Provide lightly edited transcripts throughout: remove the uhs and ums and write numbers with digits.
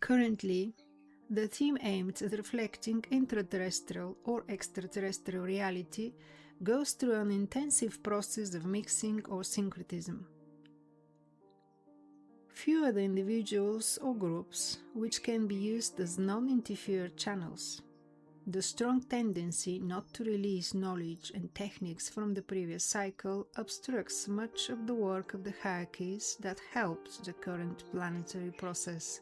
Currently, the theme aimed at reflecting intraterrestrial or extraterrestrial reality goes through an intensive process of mixing or syncretism. Few are the individuals or groups which can be used as non-interfered channels. The strong tendency not to release knowledge and techniques from the previous cycle obstructs much of the work of the hierarchies that helped the current planetary process.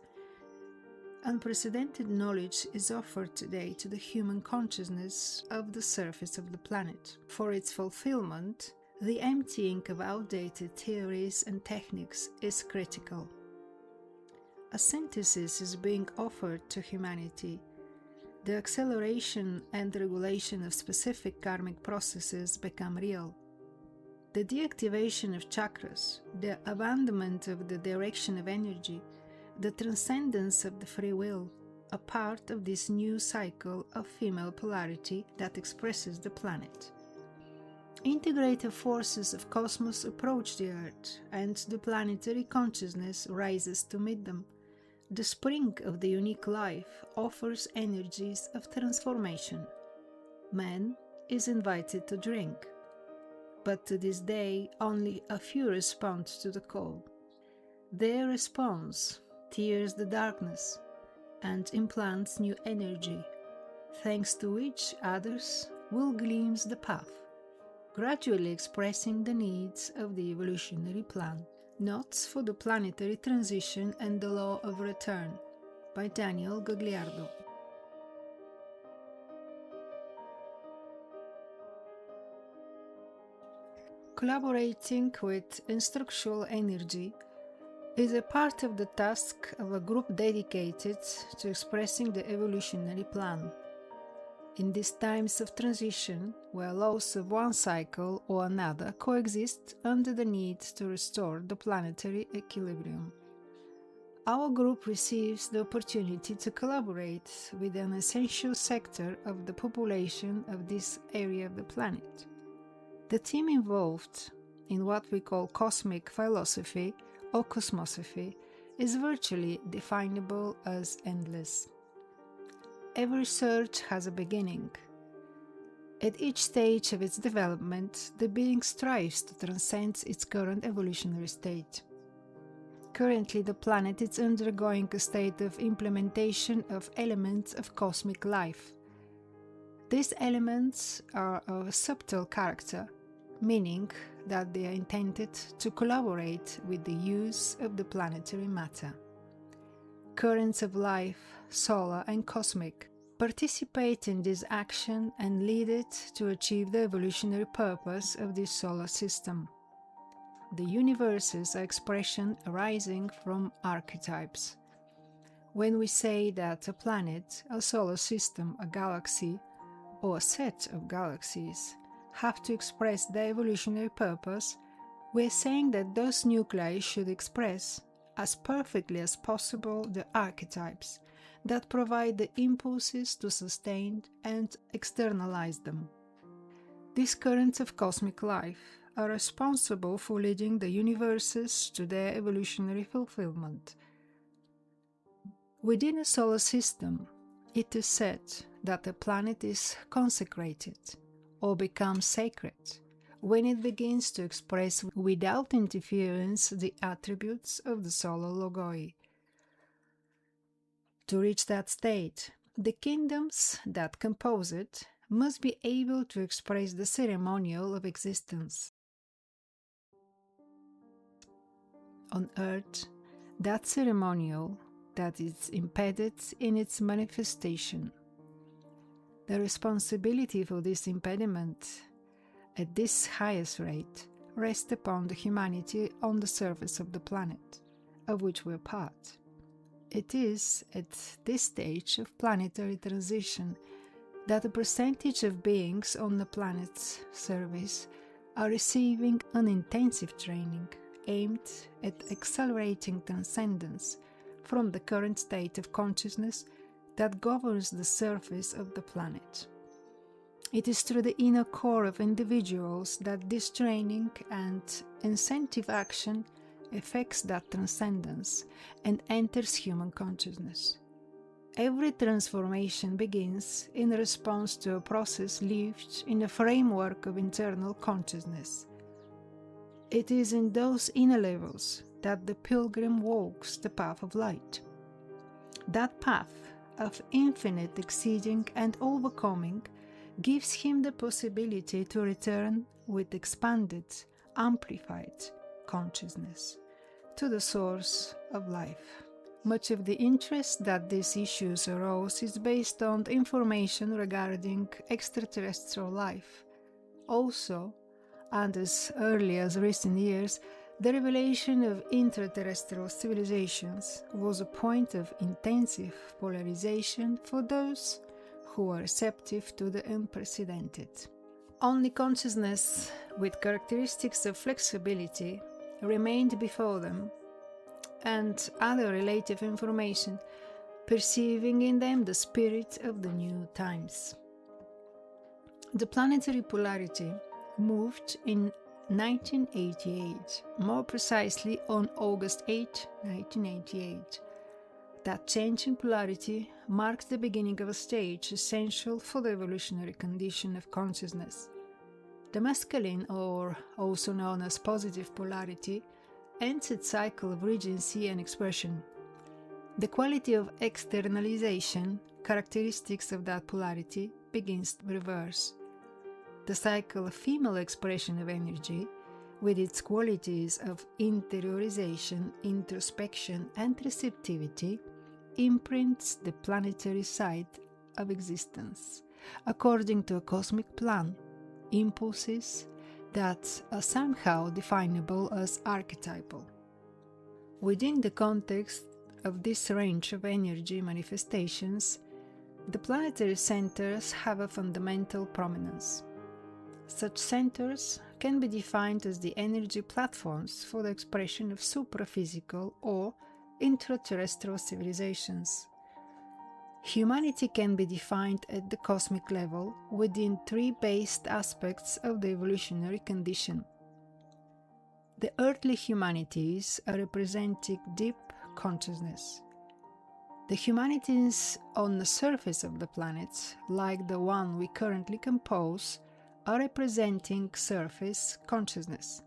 Unprecedented knowledge is offered today to the human consciousness of the surface of the planet. For its fulfillment, the emptying of outdated theories and techniques is critical. A synthesis is being offered to humanity. The acceleration and regulation of specific karmic processes become real. The deactivation of chakras, the abandonment of the direction of energy, the transcendence of the free will, are part of this new cycle of female polarity that expresses the planet. Integrative forces of cosmos approach the Earth, and the planetary consciousness rises to meet them. The spring of the unique life offers energies of transformation. Man is invited to drink, but to this day only a few respond to the call. Their response tears the darkness and implants new energy, thanks to which others will glimpse the path, gradually expressing the needs of the evolutionary plan. Notes for the Planetary Transition and the Law of Return by Daniel Gagliardo. Collaborating with instructional energy is a part of the task of a group dedicated to expressing the evolutionary plan. In these times of transition, where laws of one cycle or another coexist under the need to restore the planetary equilibrium, our group receives the opportunity to collaborate with an essential sector of the population of this area of the planet. The team involved in what we call cosmic philosophy or Cosmosophy is virtually definable as endless. Every search has a beginning. At each stage of its development, the being strives to transcend its current evolutionary state. Currently, the planet is undergoing a state of implementation of elements of cosmic life. These elements are of a subtle character, meaning that they are intended to collaborate with the use of the planetary matter. Currents of life, solar and cosmic, participate in this action and lead it to achieve the evolutionary purpose of this solar system. The universes are expression arising from archetypes. When we say that a planet, a solar system, a galaxy, or a set of galaxies have to express their evolutionary purpose, we are saying that those nuclei should express as perfectly as possible the archetypes that provide the impulses to sustain and externalize them. These currents of cosmic life are responsible for leading the universes to their evolutionary fulfillment. Within a solar system, it is said that a planet is consecrated or becomes sacred when it begins to express without interference the attributes of the solar logoi. To reach that state, the kingdoms that compose it must be able to express the ceremonial of existence. On Earth, that ceremonial that is impeded in its manifestation. The responsibility for this impediment at this highest rate rests upon the humanity on the surface of the planet, of which we are part. It is at this stage of planetary transition that a percentage of beings on the planet's surface are receiving an intensive training aimed at accelerating transcendence from the current state of consciousness that governs the surface of the planet. It is through the inner core of individuals that this training and incentive action effects that transcendence and enters human consciousness. Every transformation begins in response to a process lived in a framework of internal consciousness. It is in those inner levels that the pilgrim walks the path of light. That path of infinite exceeding and overcoming gives him the possibility to return with expanded, amplified consciousness to the source of life. Much of the interest that these issues arose is based on the information regarding extraterrestrial life. Also, and as early as recent years, the revelation of intraterrestrial civilizations was a point of intensive polarization for those who are receptive to the unprecedented. Only consciousness with characteristics of flexibility remained before them, and other relative information, perceiving in them the spirit of the new times. The planetary polarity moved in 1988, more precisely on August 8, 1988. That change in polarity marked the beginning of a stage essential for the evolutionary condition of consciousness. The masculine, or also known as positive polarity, ends its cycle of regency and expression. The quality of externalization, characteristics of that polarity, begins to reverse. The cycle of female expression of energy, with its qualities of interiorization, introspection, and receptivity, imprints the planetary side of existence, according to a cosmic plan, impulses that are somehow definable as archetypal. Within the context of this range of energy manifestations, the planetary centers have a fundamental prominence. Such centers can be defined as the energy platforms for the expression of supraphysical or intraterrestrial civilizations. Humanity can be defined at the cosmic level within three based aspects of the evolutionary condition. The earthly humanities are representing deep consciousness. The humanities on the surface of the planet, like the one we currently compose, are representing surface consciousness.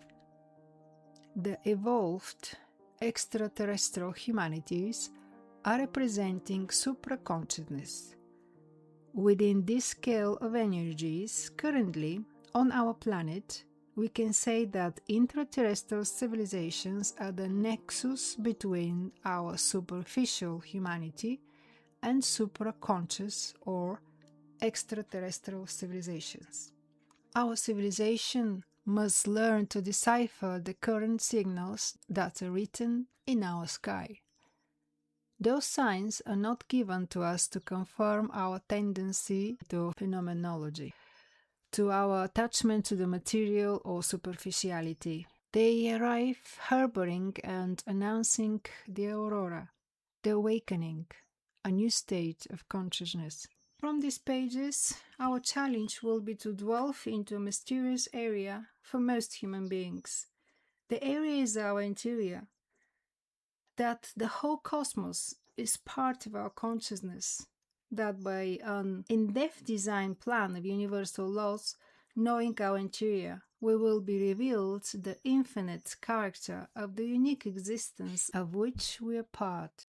The evolved extraterrestrial humanities are representing supraconsciousness. Within this scale of energies, currently on our planet, we can say that intraterrestrial civilizations are the nexus between our superficial humanity and supraconscious or extraterrestrial civilizations. Our civilization must learn to decipher the current signals that are written in our sky. Those signs are not given to us to confirm our tendency to phenomenology, to our attachment to the material or superficiality. They arrive harboring and announcing the aurora, the awakening, a new state of consciousness. From these pages, our challenge will be to delve into a mysterious area for most human beings. The area is our interior, that the whole cosmos is part of our consciousness, that by an in-depth design plan of universal laws, knowing our interior, we will be revealed the infinite character of the unique existence of which we are part.